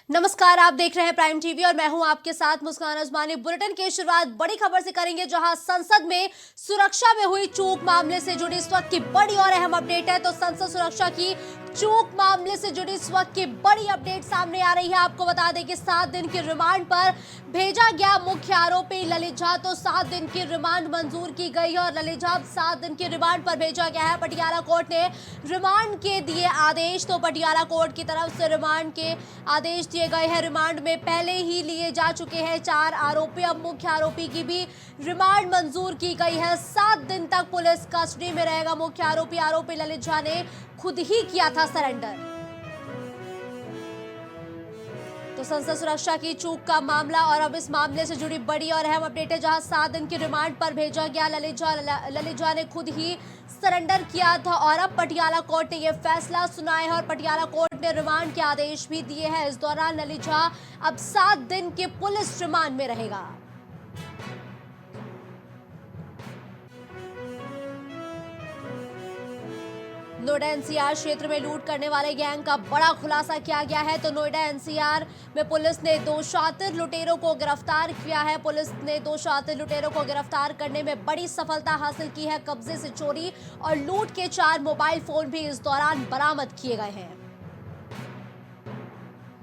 नमस्कार, आप देख रहे हैं प्राइम टीवी और मैं हूं आपके साथ मुस्कान अजमानी। बुलेटिन की शुरुआत बड़ी खबर से करेंगे, जहां संसद में सुरक्षा में हुई चूक मामले से जुड़ी इस वक्त की बड़ी और अहम अपडेट है। तो संसद सुरक्षा की चूक मामले से जुड़ी इस वक्त की बड़ी अपडेट सामने आ रही है। आपको बता दें कि 7 दिन की रिमांड पर भेजा गया मुख्य आरोपी ललित झा। तो 7 दिन की रिमांड मंजूर की गई है और ललित झा 7 दिन की रिमांड पर भेजा गया है। पटियाला कोर्ट ने रिमांड के दिए आदेश। तो पटियाला कोर्ट की तरफ से रिमांड के आदेश दिए गए हैं। रिमांड में पहले ही लिए जा चुके हैं 4 आरोपी। अब मुख्य आरोपी की भी रिमांड मंजूर की गई है। 7 दिन तक पुलिस कस्टडी में रहेगा मुख्य आरोपी। आरोपी ललित झा ने खुद ही किया था सरेंडर। तो संसद सुरक्षा की चूक का मामला और अब इस मामले से जुड़ी बड़ी और अहम अपडेट है, जहां 7 दिन की रिमांड पर भेजा गया ललित झा ने खुद ही सरेंडर किया था और अब पटियाला कोर्ट ने यह फैसला सुनाया है और पटियाला कोर्ट ने रिमांड के आदेश भी दिए हैं। इस दौरान ललित झा अब 7 दिन के पुलिस रिमांड में रहेगा। नोएडा एनसीआर क्षेत्र में लूट करने वाले गैंग का बड़ा खुलासा किया गया है। तो नोएडा एनसीआर में पुलिस ने 2 शातिर लुटेरों को गिरफ्तार किया है। पुलिस ने 2 शातिर लुटेरों को गिरफ्तार करने में बड़ी सफलता हासिल की है। कब्जे से चोरी और लूट के 4 मोबाइल फोन भी इस दौरान बरामद किए गए हैं।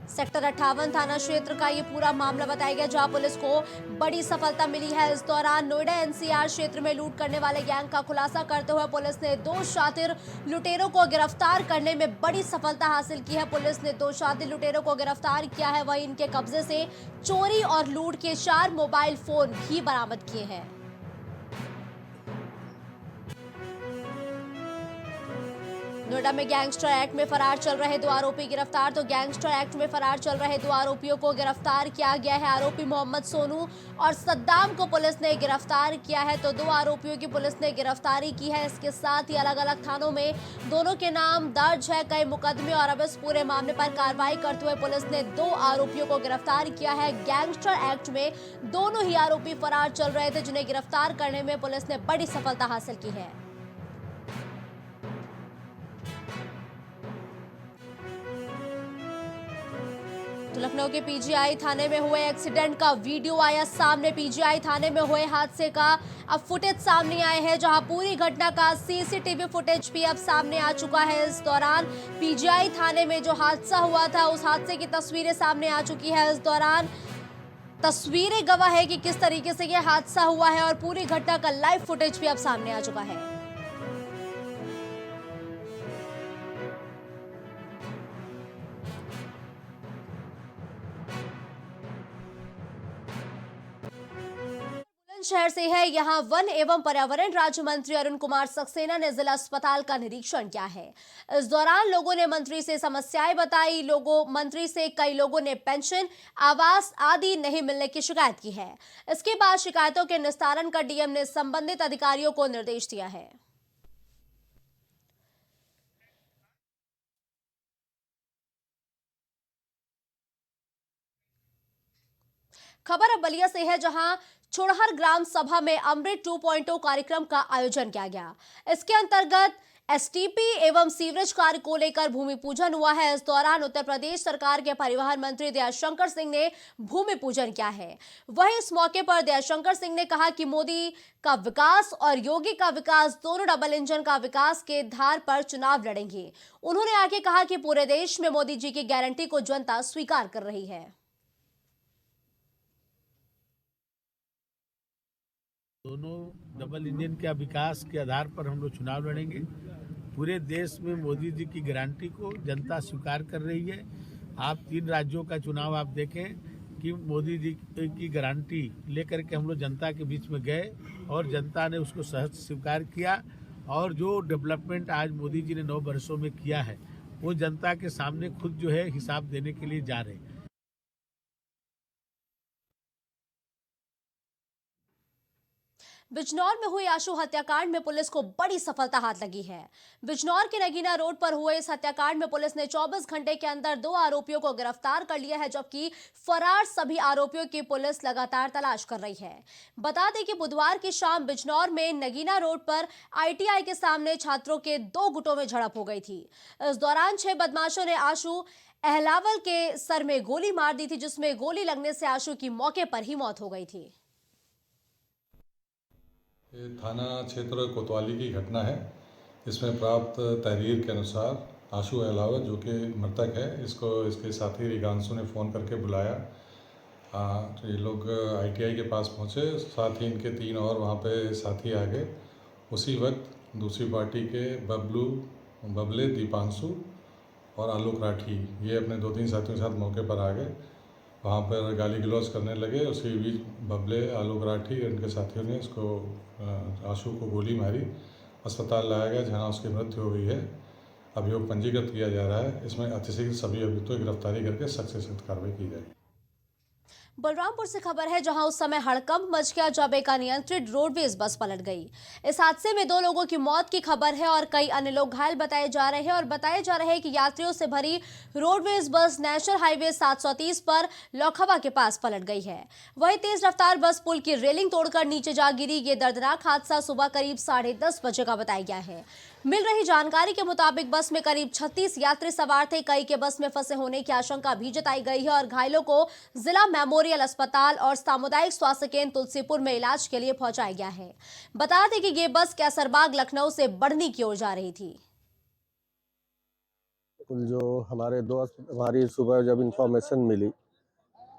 सेक्टर 58 थाना क्षेत्र का ये पूरा मामला बताया गया, जहां पुलिस को बड़ी सफलता मिली है। इस दौरान नोएडा एनसीआर क्षेत्र में लूट करने वाले गैंग का खुलासा करते हुए पुलिस ने 2 शातिर लुटेरों को गिरफ्तार करने में बड़ी सफलता हासिल की है। पुलिस ने 2 शातिर लुटेरों को गिरफ्तार किया है। वहीं इनके कब्जे से चोरी और लूट के 4 मोबाइल फोन भी बरामद किए हैं। नोएडा में गैंगस्टर एक्ट में फरार चल रहे 2 आरोपी गिरफ्तार। तो गैंगस्टर एक्ट में फरार चल रहे 2 आरोपियों को गिरफ्तार किया गया है। आरोपी मोहम्मद सोनू और सद्दाम को पुलिस ने गिरफ्तार किया है। तो 2 आरोपियों की पुलिस ने गिरफ्तारी की है। इसके साथ ही अलग अलग थानों में दोनों के नाम दर्ज है, कई मुकदमे। और अब इस पूरे मामले पर कार्रवाई करते हुए पुलिस ने 2 आरोपियों को गिरफ्तार किया है। गैंगस्टर एक्ट में दोनों ही आरोपी फरार चल रहे थे, जिन्हें गिरफ्तार करने में पुलिस ने बड़ी सफलता हासिल की है। तो लखनऊ के पीजीआई थाने में हुए एक्सीडेंट का वीडियो आया सामने। पीजीआई थाने में हुए हादसे का अब फुटेज सामने आए हैं, जहां पूरी घटना का सीसीटीवी फुटेज भी अब सामने आ चुका है। इस दौरान पीजीआई थाने में जो हादसा हुआ था, उस हादसे की तस्वीरें सामने आ चुकी है। इस दौरान तस्वीरें गवाह है कि किस तरीके से यह हादसा हुआ है और पूरी घटना का लाइव फुटेज भी अब सामने आ चुका है। शहर से है। यहां वन एवं पर्यावरण राज्य मंत्री अरुण कुमार सक्सेना ने जिला अस्पताल का निरीक्षण किया है। इस दौरान लोगों ने मंत्री से समस्याएं बताई। मंत्री से कई लोगों ने पेंशन, आवास आदि नहीं मिलने की शिकायत की है। इसके बाद शिकायतों के निस्तारण का डीएम ने संबंधित अधिकारियों को निर्देश दिया है। खबर अब बलिया से है, जहां छुड़हर ग्राम सभा में अमृत 2.0 कार्यक्रम का आयोजन किया गया। इसके अंतर्गत एसटीपी एवं सीवरेज कार्य को लेकर भूमि पूजन हुआ है। इस दौरान उत्तर प्रदेश सरकार के परिवहन मंत्री दयाशंकर सिंह ने भूमि पूजन किया है। वहीं इस मौके पर दयाशंकर सिंह ने कहा कि मोदी का विकास और योगी का विकास, दोनों डबल इंजन का विकास के धार पर चुनाव लड़ेंगे। उन्होंने आगे कहा कि पूरे देश में मोदी जी की गारंटी को जनता स्वीकार कर रही है। दोनों डबल इंजन के विकास के आधार पर हम लोग चुनाव लड़ेंगे। पूरे देश में मोदी जी की गारंटी को जनता स्वीकार कर रही है। आप 3 राज्यों का चुनाव आप देखें कि मोदी जी की गारंटी लेकर के हम लोग जनता के बीच में गए और जनता ने उसको सहज स्वीकार किया। और जो डेवलपमेंट आज मोदी जी ने 9 वर्षों में किया है, वो जनता के सामने खुद जो है हिसाब देने के लिए जा रहे हैं। बिजनौर में हुई आशु हत्याकांड में पुलिस को बड़ी सफलता हाथ लगी है। बिजनौर के नगीना रोड पर हुए इस हत्याकांड में पुलिस ने 24 घंटे के अंदर 2 आरोपियों को गिरफ्तार कर लिया है, जबकि फरार सभी आरोपियों की पुलिस लगातार तलाश कर रही है। बता दें कि बुधवार की शाम बिजनौर में नगीना रोड पर ITI के सामने छात्रों के 2 गुटों में झड़प हो गई थी। इस दौरान 6 बदमाशों ने आशु अहलावल के सर में गोली मार दी थी, जिसमें गोली लगने से आशु की मौके पर ही मौत हो गई थी। ये थाना क्षेत्र कोतवाली की घटना है। इसमें प्राप्त तहरीर के अनुसार आशु अहलावत जो कि मृतक है, इसको इसके साथी रिगांशु ने फ़ोन करके बुलाया। तो ये लोग ITI के पास पहुँचे, साथ ही इनके 3 और वहाँ पे साथी आ गए। उसी वक्त दूसरी पार्टी के बबले, दीपांशु और आलोक राठी ये अपने 2-3 साथियों के साथ मौके पर आ गए। वहाँ पर गाली गलौज करने लगे। उसी बीच बबले, आलोक राठी और उनके साथियों ने इसको आशु को गोली मारी। अस्पताल लाया गया, जहाँ उसकी मृत्यु हो गई है। अभियोग पंजीकृत किया जा रहा है। इसमें अतिशीघ्र सभी अभियुक्तों की गिरफ्तारी करके सख्त से सख्त कार्रवाई की जाएगी। बलरामपुर से खबर है, जहां उस समय हड़कंप मच गया जब एक अनियंत्रित रोडवेज बस पलट गई। इस हादसे में 2 लोगों की मौत की खबर है और कई अन्य लोग घायल बताए जा रहे हैं कि यात्रियों से भरी रोडवेज बस नेशनल हाईवे 730 पर लौखवा के पास पलट गई है। वही तेज रफ्तार बस पुल की रेलिंग तोड़कर नीचे जा गिरी। ये दर्दनाक हादसा सुबह करीब 10:30 बजे का बताया गया है। मिल रही जानकारी के मुताबिक बस में करीब 36 यात्री सवार थे। कई के बस में फंसे होने की आशंका भी जताई गई है और घायलों को जिला मेमोरियल अस्पताल और सामुदायिक स्वास्थ्य केंद्र तुलसीपुर में इलाज के लिए पहुंचाया गया है। बता दें कि ये बस कैसरबाग लखनऊ से बढ़नी की ओर जा रही थी। जो हमारी सुबह जब इंफॉर्मेशन मिली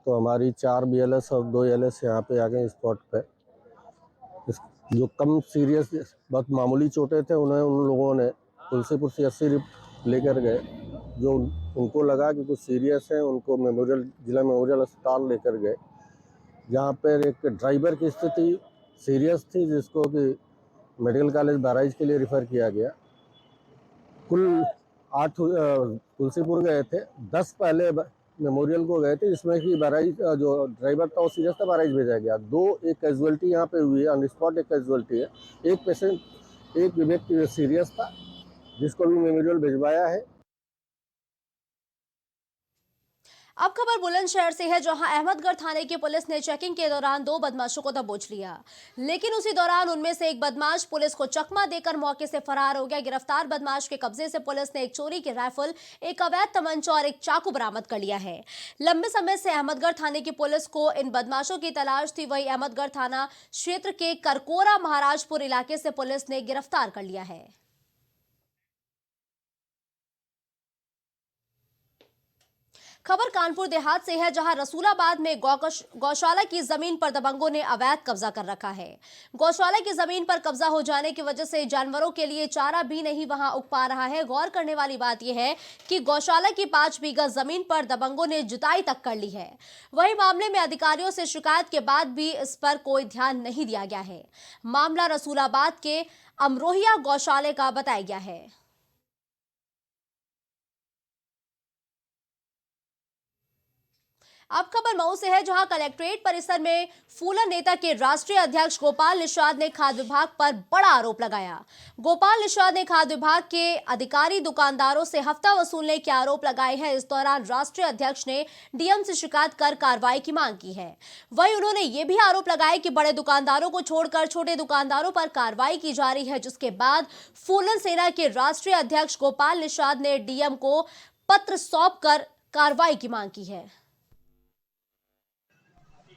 तो हमारी 4 BLS और 2 LS यहाँ पे आ गए स्पॉट पे। जो कम सीरियस बहुत मामूली चोटें थे उन लोगों ने तुलसीपुर CHC लेकर गए। जो उनको लगा कि कुछ सीरियस है, उनको जिला मेमोरियल अस्पताल लेकर गए, जहाँ पर एक ड्राइवर की स्थिति सीरियस थी, जिसको कि मेडिकल कॉलेज बहराइच के लिए रिफ़र किया गया। कुल 8 तुलसीपुर गए थे, 10 पहले मेमोरियल को गए थे, जिसमें कि बहराइच जो ड्राइवर था वो सीरियस था, बहराइच भेजा गया। 2 एक कैजुअलिटी यहाँ पे हुई है, ऑन स्पॉट एक कैजुअलिटी है। एक व्यक्ति सीरियस था, जिसको भी मेमोरियल भिजवाया है। अब खबर बुलंदशहर से है, जहां अहमदगढ़ थाने की पुलिस ने चेकिंग के दौरान 2 बदमाशों को दबोच लिया। लेकिन उसी दौरान उनमें से एक बदमाश पुलिस को चकमा देकर मौके से फरार हो गया। गिरफ्तार बदमाश के कब्जे से पुलिस ने एक चोरी की राइफल, एक अवैध तमंचा और एक चाकू बरामद कर लिया है। लंबे समय से अहमदगढ़ थाने की पुलिस को इन बदमाशों की तलाश थी। वही अहमदगढ़ थाना क्षेत्र के करकोरा महाराजपुर इलाके से पुलिस ने गिरफ्तार कर लिया है। खबर कानपुर देहात से है, जहां रसूलाबाद में गौशाला की जमीन पर दबंगों ने अवैध कब्जा कर रखा है। गौशाला की जमीन पर कब्जा हो जाने की वजह से जानवरों के लिए चारा भी नहीं वहां उग पा रहा है। गौर करने वाली बात यह है कि गौशाला की 5 बीघा जमीन पर दबंगों ने जुताई तक कर ली है। वही मामले में अधिकारियों से शिकायत के बाद भी इस पर कोई ध्यान नहीं दिया गया है। मामला रसूलाबाद के अमरोहिया गौशाले का बताया गया है। अब खबर मऊ से है, जहां कलेक्ट्रेट परिसर में फूलन नेता के राष्ट्रीय अध्यक्ष गोपाल निषाद ने खाद्य विभाग पर बड़ा आरोप लगाया। गोपाल निषाद ने खाद्य विभाग के अधिकारी दुकानदारों से हफ्ता वसूलने के आरोप लगाए हैं। इस दौरान राष्ट्रीय अध्यक्ष ने DM से शिकायत कर कार्रवाई की मांग की है। वहीं उन्होंने ये भी आरोप लगाया कि बड़े दुकानदारों को छोड़कर छोटे दुकानदारों पर कार्रवाई की जा रही है, जिसके बाद फूलन सेना के राष्ट्रीय अध्यक्ष गोपाल निषाद ने DM को पत्र सौंप कर कार्रवाई की मांग की है।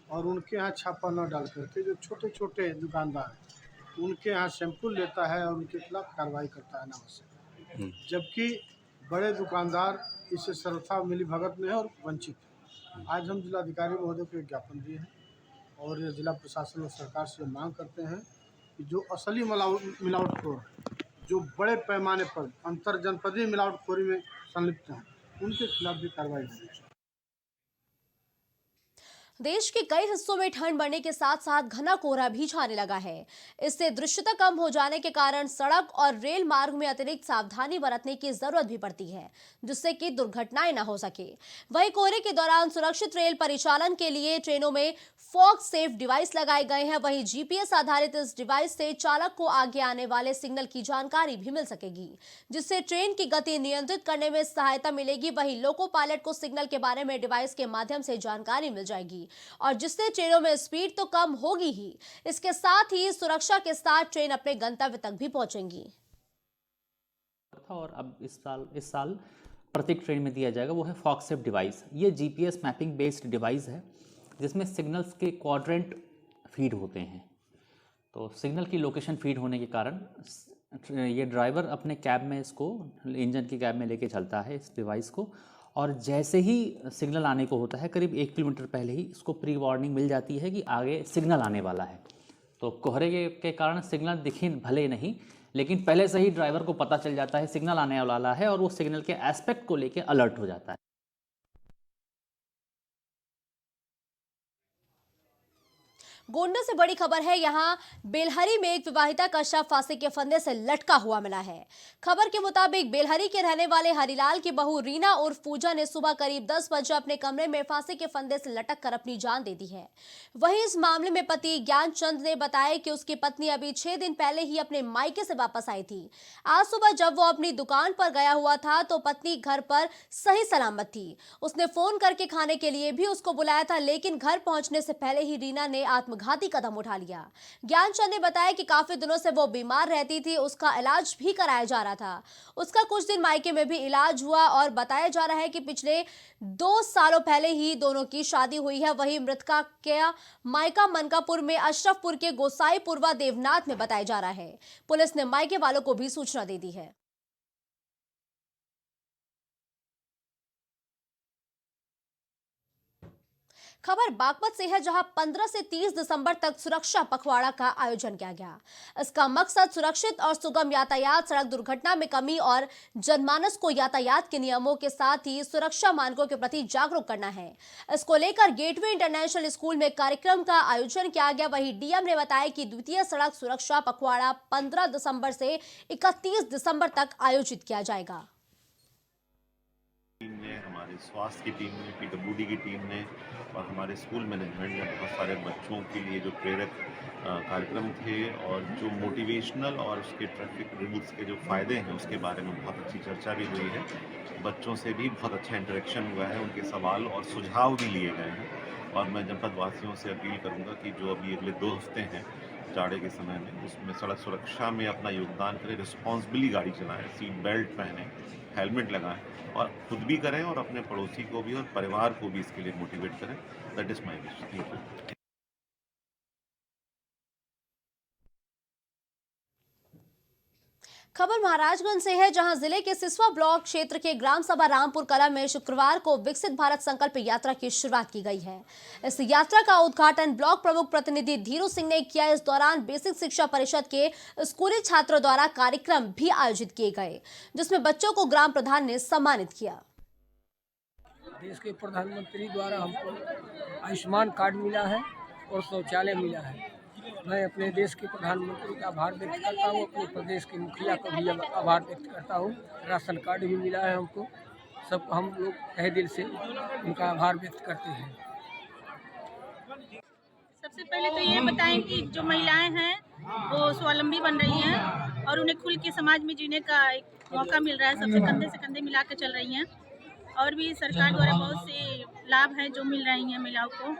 और उनके यहाँ छापा न डाल करके जो छोटे छोटे दुकानदार हैं उनके यहाँ सैंपल लेता है और उनके खिलाफ कार्रवाई करता है अनावश्यक। जबकि बड़े दुकानदार इससे सर्वथा मिली भगत में है और वंचित है। आज हम जिलाधिकारी महोदय को एक ज्ञापन दिए हैं और जिला प्रशासन और सरकार से मांग करते हैं कि जो असली मिलावटखोर, जो बड़े पैमाने पर अंतर जनपदीय मिलावटखोरी में संलिप्त हैं, उनके खिलाफ भी कार्रवाई होनी चाहिए। देश के कई हिस्सों में ठंड बढ़ने के साथ साथ घना कोहरा भी छाने लगा है। इससे दृश्यता कम हो जाने के कारण सड़क और रेल मार्ग में अतिरिक्त सावधानी बरतने की जरूरत भी पड़ती है, जिससे कि दुर्घटनाएं न हो सके। वहीं कोहरे के दौरान सुरक्षित रेल परिचालन के लिए ट्रेनों में फॉग सेफ डिवाइस लगाए गए हैं। वहीं जीपीएस आधारित इस डिवाइस से चालक को आगे आने वाले सिग्नल की जानकारी भी मिल सकेगी, जिससे ट्रेन की गति नियंत्रित करने में सहायता मिलेगी। वहीं लोको पायलट को सिग्नल के बारे में डिवाइस के माध्यम से जानकारी मिल जाएगी और जिससे ट्रेनों में स्पीड तो कम होगी ही, इसके साथ ही सुरक्षा के साथ ट्रेन अपने गंतव्य तक भी पहुंचेंगी। और अब इस साल प्रत्येक ट्रेन में दिया जाएगा वो है फॉग सेफ डिवाइस। ये जीपीएस मैपिंग बेस्ड डिवाइस है जिसमें सिग्नल्स के क्वाड्रेंट फीड होते हैं। तो सिग्नल की लोकेशन फीड होने के कारण ये ड्राइवर अपने कैब में इसको इंजन की कैब में लेके चलता है इस डिवाइस को, और जैसे ही सिग्नल आने को होता है करीब 1 किलोमीटर पहले ही इसको प्री वार्निंग मिल जाती है कि आगे सिग्नल आने वाला है। तो कोहरे के कारण सिग्नल दिखे भले नहीं, लेकिन पहले से ही ड्राइवर को पता चल जाता है सिग्नल आने वाला है और वो सिग्नल के एस्पेक्ट को लेके अलर्ट हो जाता है। गोंडा से बड़ी खबर है। यहां बेलहरी में एक विवाहिता का शव फांसी के फंदे से लटका हुआ मिला है। खबर के मुताबिक बेलहरी के रहने वाले हरिलाल की बहू रीना उर्फ पूजा ने सुबह करीब 10 बजे अपने कमरे में फांसी के फंदे से लटक कर अपनी जान दे दी है। वहीं इस मामले में पति ज्ञानचंद ने बताया कि उसकी पत्नी अभी 6 दिन पहले ही अपने मायके से वापस आई थी। आज सुबह जब वो अपनी दुकान पर गया हुआ था तो पत्नी घर पर सही सलामत थी। उसने फोन करके खाने के लिए भी उसको बुलाया था, लेकिन घर पहुंचने से पहले ही रीना ने आत्मघाती कदम उठा लिया। ज्ञानचंद ने बताया कि काफी दिनों से वो बीमार रहती थी, उसका इलाज भी कराया जा रहा था। उसका कुछ दिन मायके में भी इलाज हुआ और बताया जा रहा है कि पिछले 2 सालों पहले ही दोनों की शादी हुई है। वहीं मृतका के मायका मनकापुर में अशरफपुर के गोसाईपुरवा देवनाथ में बताया जा रहा है। पुलिस ने मायके वालों को भी सूचना दे दी है। खबर बागपत से है, जहां 15 से 30 दिसंबर तक सुरक्षा पखवाड़ा का आयोजन किया गया। इसका मकसद सुरक्षित और सुगम यातायात, सड़क दुर्घटना में कमी और जनमानस को यातायात के नियमों के साथ ही सुरक्षा मानकों के प्रति जागरूक करना है। इसको लेकर गेटवे इंटरनेशनल स्कूल में कार्यक्रम का आयोजन किया गया। वहीं डीएम ने बताया कि द्वितीय सड़क सुरक्षा पखवाड़ा 15 दिसंबर से 31 दिसंबर तक आयोजित किया जाएगा। टीम ने, हमारे स्वास्थ्य की टीम ने, पीडब्ल्यूडी की टीम ने और हमारे स्कूल मैनेजमेंट ने बहुत सारे बच्चों के लिए जो प्रेरक कार्यक्रम थे और जो मोटिवेशनल और उसके ट्रैफिक रूल्स के जो फ़ायदे हैं उसके बारे में बहुत अच्छी चर्चा भी हुई है। बच्चों से भी बहुत अच्छा इंटरेक्शन हुआ है, उनके सवाल और सुझाव भी लिए गए हैं। और मैं जनपद वासियों से अपील करूँगा कि जो अभी अगले 2 हफ्ते हैं जाड़े के समय में, उसमें सड़क सुरक्षा में अपना योगदान करें, रिस्पॉन्सिबली गाड़ी चलाएं, सीट बेल्ट पहनें, हेलमेट लगाएं और खुद भी करें और अपने पड़ोसी को भी और परिवार को भी इसके लिए मोटिवेट करें। That is my wish. Thank you. खबर महाराजगंज से है, जहां जिले के सिसवा ब्लॉक क्षेत्र के ग्राम सभा रामपुर कला में शुक्रवार को विकसित भारत संकल्प यात्रा की शुरुआत की गई है। इस यात्रा का उद्घाटन ब्लॉक प्रमुख प्रतिनिधि धीरू सिंह ने किया। इस दौरान बेसिक शिक्षा परिषद के स्कूली छात्रों द्वारा कार्यक्रम भी आयोजित किए गए, जिसमें बच्चों को ग्राम प्रधान ने सम्मानित किया। देश के प्रधानमंत्री द्वारा हमको आयुष्मान कार्ड मिला है और शौचालय मिला है। मैं अपने देश के प्रधानमंत्री का आभार व्यक्त करता हूँ, अपने प्रदेश के मुखिया का भी आभार व्यक्त करता हूँ। राशन कार्ड भी मिला है हमको। सब हम लोग तहे दिल से उनका आभार व्यक्त करते हैं। सबसे पहले तो ये बताएं कि जो महिलाएं हैं वो स्वावलंबी बन रही हैं और उन्हें खुल के समाज में जीने का एक मौका मिल रहा है। सबसे कंधे से कंधे मिला के चल रही हैं और भी सरकार द्वारा बहुत से लाभ हैं जो मिल रही हैं महिलाओं को।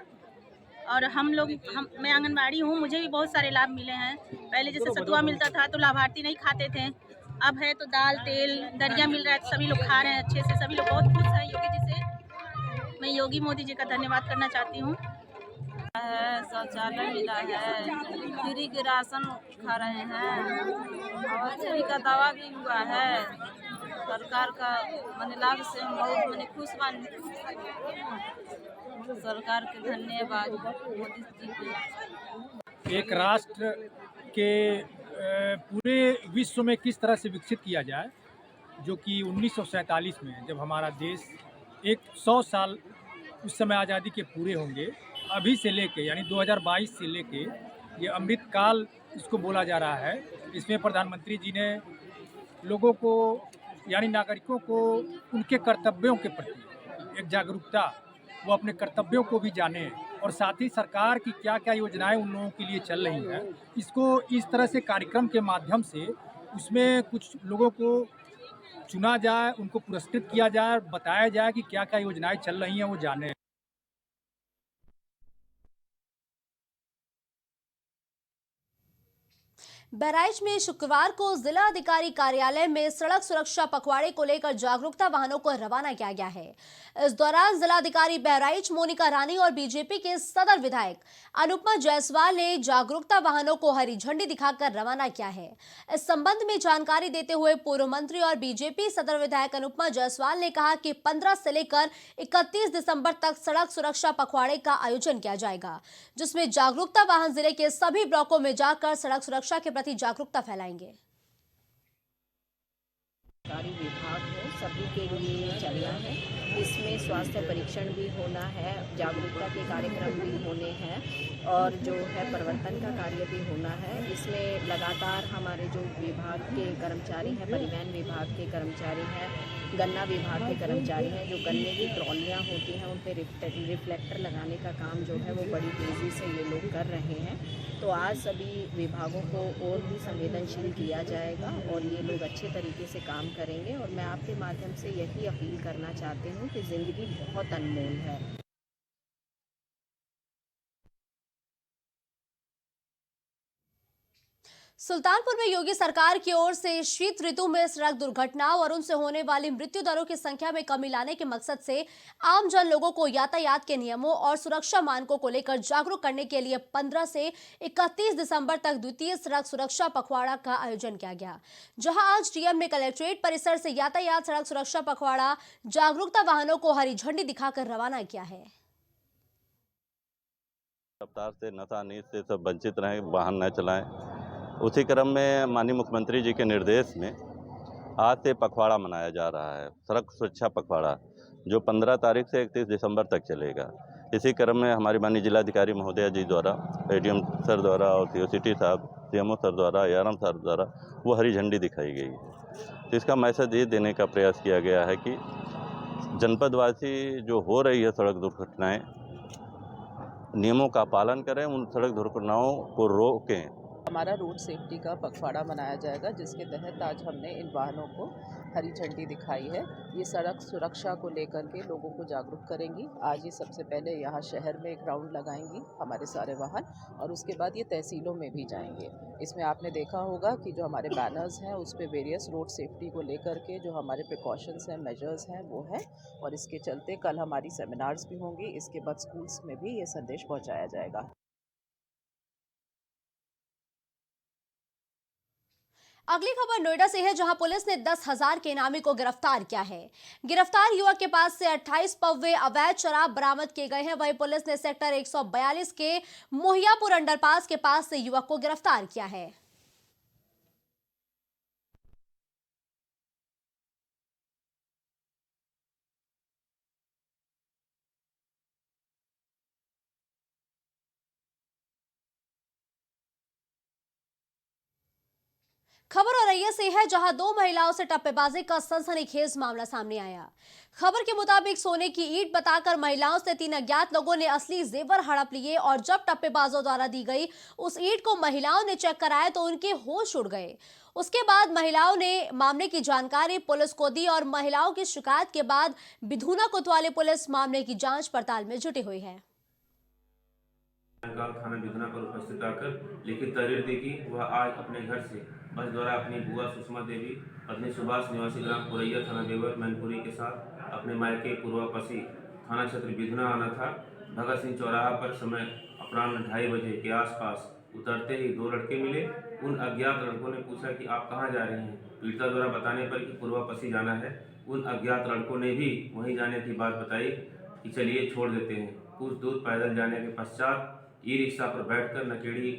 और मैं आंगनबाड़ी हूँ, मुझे भी बहुत सारे लाभ मिले हैं। पहले जैसे सतुआ मिलता था तो लाभार्थी नहीं खाते थे, अब है तो दाल, तेल, दरिया मिल रहा है तो सभी लोग खा रहे हैं अच्छे से। सभी लोग बहुत खुश हैं योगी जी से। मैं योगी मोदी जी का धन्यवाद करना चाहती हूँ। शौचालय मिला है, फ्री के राशन खा रहे हैं और फ्री का दवा भी हुआ है। सरकार का लाभ से हम बहुत खुश बन। सरकार के धन्यवाद मोदी जी के। एक राष्ट्र के पूरे विश्व में किस तरह से विकसित किया जाए, जो कि 1947 में जब हमारा देश 100 साल उस समय आज़ादी के पूरे होंगे अभी से लेके यानी 2022 से लेके ये अमृत काल इसको बोला जा रहा है। इसमें प्रधानमंत्री जी ने लोगों को यानी नागरिकों को उनके कर्तव्यों के प्रति एक जागरूकता, वो अपने कर्तव्यों को भी जाने और साथ ही सरकार की क्या क्या योजनाएं उन लोगों के लिए चल रही हैं, इसको इस तरह से कार्यक्रम के माध्यम से उसमें कुछ लोगों को चुना जाए, उनको पुरस्कृत किया जाए, बताया जाए कि क्या क्या योजनाएं चल रही हैं वो जाने। बहराइच में शुक्रवार को जिला अधिकारी कार्यालय में सड़क सुरक्षा पखवाड़े को लेकर जागरूकता वाहनों को रवाना किया गया है। इस दौरान जिलाधिकारी बहराइच मोनिका रानी और बीजेपी के सदर विधायक अनुपमा जायसवाल ने जागरूकता वाहनों को हरी झंडी दिखाकर रवाना किया है। इस संबंध में जानकारी देते हुए पूर्व मंत्री और बीजेपी सदर विधायक अनुपमा जायसवाल ने कहा कि 15 से लेकर 31 दिसंबर तक सड़क सुरक्षा पखवाड़े का आयोजन किया जाएगा, जिसमें जागरूकता वाहन जिले के सभी ब्लॉकों में जाकर सड़क सुरक्षा के प्रति जागरूकता फैलाएंगे। सरकारी विभाग हो सभी के लिए चलना है। इसमें स्वास्थ्य परीक्षण भी होना है, जागरूकता के कार्यक्रम भी होने हैं और जो है प्रवर्तन का कार्य भी होना है। इसमें लगातार हमारे जो विभाग के कर्मचारी हैं, परिवहन विभाग के कर्मचारी हैं, गन्ना विभाग के कर्मचारी हैं, जो गन्ने की ट्रॉलियाँ होती हैं उन पर रिफ्लेक्टर लगाने का काम जो है वो बड़ी तेज़ी से ये लोग कर रहे हैं। तो आज सभी विभागों को और भी संवेदनशील किया जाएगा और ये लोग अच्छे तरीके से काम करेंगे। और मैं आपके माध्यम से यही अपील करना चाहती हूँ कि ज़िंदगी बहुत अनमोल है। सुल्तानपुर में योगी सरकार की ओर से शीत ऋतु में सड़क दुर्घटनाओं और उनसे होने वाली मृत्यु दरों की संख्या में कमी लाने के मकसद से आम जन लोगों को यातायात के नियमों और सुरक्षा मानकों को लेकर जागरूक करने के लिए 15 से 31 दिसंबर तक द्वितीय सड़क सुरक्षा पखवाड़ा का आयोजन किया गया, जहां आज डीएम ने कलेक्ट्रेट परिसर से यातायात सड़क सुरक्षा पखवाड़ा जागरूकता वाहनों को हरी झंडी दिखाकर रवाना किया है। रफ्तार से नशा नींद से सब वंचित रहें, वाहन न चलाएं। उसी क्रम में माननीय मुख्यमंत्री जी के निर्देश में आज से पखवाड़ा मनाया जा रहा है, सड़क सुरक्षा पखवाड़ा, जो 15 तारीख से 31 दिसंबर तक चलेगा। इसी क्रम में हमारी माननीय जिलाधिकारी महोदया जी द्वारा, एडीएम सर द्वारा और सीओसीटी साहब, सीएमओ सर द्वारा, एआरएम सर द्वारा वो हरी झंडी दिखाई गई है। तो इसका मैसेज ये देने का प्रयास किया गया है कि जनपदवासी जो हो रही है सड़क दुर्घटनाएँ, नियमों का पालन करें, उन सड़क दुर्घटनाओं को रोकें। हमारा रोड सेफ्टी का पखवाड़ा मनाया जाएगा, जिसके तहत आज हमने इन वाहनों को हरी झंडी दिखाई है। ये सड़क सुरक्षा को लेकर के लोगों को जागरूक करेंगी। आज ये सबसे पहले यहाँ शहर में एक राउंड लगाएंगी हमारे सारे वाहन, और उसके बाद ये तहसीलों में भी जाएंगे। इसमें आपने देखा होगा कि जो हमारे बैनर्स हैं उस पर वेरियस रोड सेफ्टी को लेकर के जो हमारे प्रिकॉशंस हैं, मेजर्स हैं, वो है। और इसके चलते कल हमारी सेमिनार्स भी होंगी। इसके बाद स्कूल्स में भी ये संदेश पहुँचाया जाएगा। अगली खबर नोएडा से है, जहां पुलिस ने 10,000 के इनामी को गिरफ्तार किया है। गिरफ्तार युवक के पास से 28 पव्वे अवैध शराब बरामद किए गए हैं। वहीं पुलिस ने सेक्टर 142 के मोहियापुर अंडरपास के पास से युवक को गिरफ्तार किया है। खबर औरैया से है, जहां 2 महिलाओं से टप्पेबाजी का सनसनीखेज मामला सामने आया। खबर के मुताबिक सोने की ईंट बताकर महिलाओं से 3 अज्ञात लोगों ने असली जेवर हड़प लिए और जब टप्पेबाजों द्वारा दी गई उस ईंट को महिलाओं ने चेक कराया तो उनके होश उड़ गए। उसके बाद महिलाओं ने मामले की जानकारी पुलिस को दी और महिलाओं की शिकायत के बाद बिधूना कोतवाली पुलिस मामले की जांच पड़ताल में जुटी हुई है। थाना बिधुना पर उपस्थित आकर लिखित तहरीर दी कि वह आज अपने घर से बस द्वारा अपनी बुआ सुषमा देवी, पत्नी सुभाष, निवासी ग्राम पुरैया, थाना देवर, मैनपुरी के साथ अपने मायके पूर्वापसी थाना क्षेत्र बिधुना आना था। भगत सिंह चौराहा पर समय अपराह्न 2:30 बजे के आसपास उतरते ही 2 लड़के मिले। उन अज्ञात लड़कों ने पूछा कि आप कहाँ जा रहे हैं। पीड़िता द्वारा बताने पर कि पूर्वापसी जाना है। उन अज्ञात लड़कों ने भी वहीं जाने की बात बताई कि चलिए छोड़ देते हैं। कुछ दूर पैदल जाने के पश्चात ई रिक्शा पर बैठकर नकेड़ी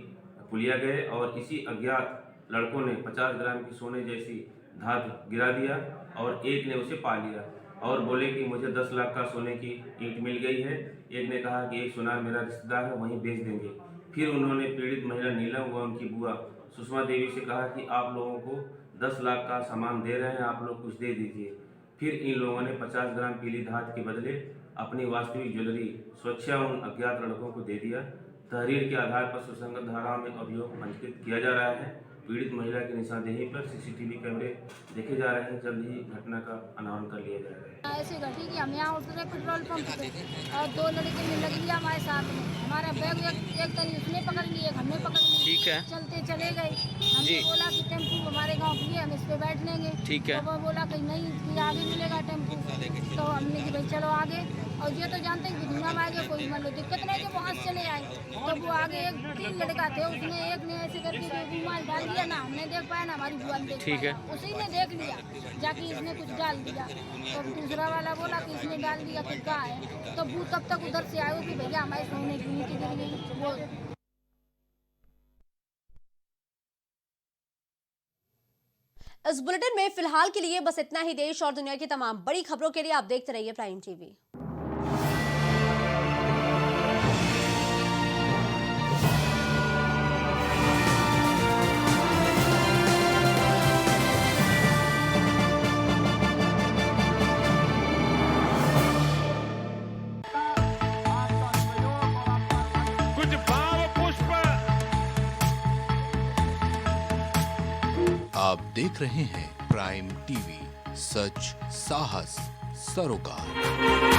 पुलिया गए और इसी अज्ञात लड़कों ने 50 ग्राम की सोने जैसी धातु गिरा दिया और एक ने उसे पा लिया। और बोले कि मुझे 10 लाख का सोने की ईंट मिल गई है। एक ने कहा कि एक सुनार मेरा रिश्तेदार है, वहीं बेच देंगे। फिर उन्होंने पीड़ित महिला नीलम व उनकी बुआ सुषमा देवी से कहा कि आप लोगों को 10 लाख का सामान दे रहे हैं, आप लोग कुछ दे दीजिए। फिर इन लोगों ने 50 ग्राम पीली धात के बदले अपनी वास्तविक ज्वेलरी स्वेच्छा उन अज्ञात लड़कों को दे दिया। तहरीर के आधार पर सुसंगत धाराओं में अभियोग पंजीकृत किया जा रहा है। पीड़ित महिला की निशानदेही पर सीसीटीवी कैमरे देखे जा रहे हैं। जल्द ही घटना का अनावरण कर लिया जाएगा। ऐसे घटी कि हम यहाँ उतरे पेट्रोल पंप पे और 2 लड़के ने लग लिया हमारे साथ में। हमारा बैग एक तरी उसने पकड़ लिए, हमने पकड़ लिया। ठीक है। चलते चले गए। हमने बोला कि टेम्पू हमारे गांव की है, हम इस पे बैठ लेंगे। ठीक है। तो वो बोला कि नहीं, कि आगे मिलेगा टेम्पू। तो हमने कि भाई चलो आगे। और ये तो जानते हैं कि दुनिया में आगे कोई मतलब दिक्कत नहीं, जब वहाँ से चले आए तो वो आगे 3 लड़का थे, उसने एक ने ऐसे करके रुमाल डाल दिया ना, हमने देख पाया ना हमारी बुआ ने देख पाया। उसी ने देख लिया जाके इसने कुछ डाल दिया। तो दूसरा वाला बोला कि इसने डाल दिया, फिर कहा है। तो वो तब तक उधर से आए कि भैया हमारे सोने की नीति गिर गई। वो इस बुलेटिन में फिलहाल के लिए बस इतना ही। देश और दुनिया की तमाम बड़ी खबरों के लिए आप देखते रहिए प्राइम टीवी। कुछ भाव पुष्प। आप देख रहे हैं प्राइम टीवी, सच साहस सरोकार।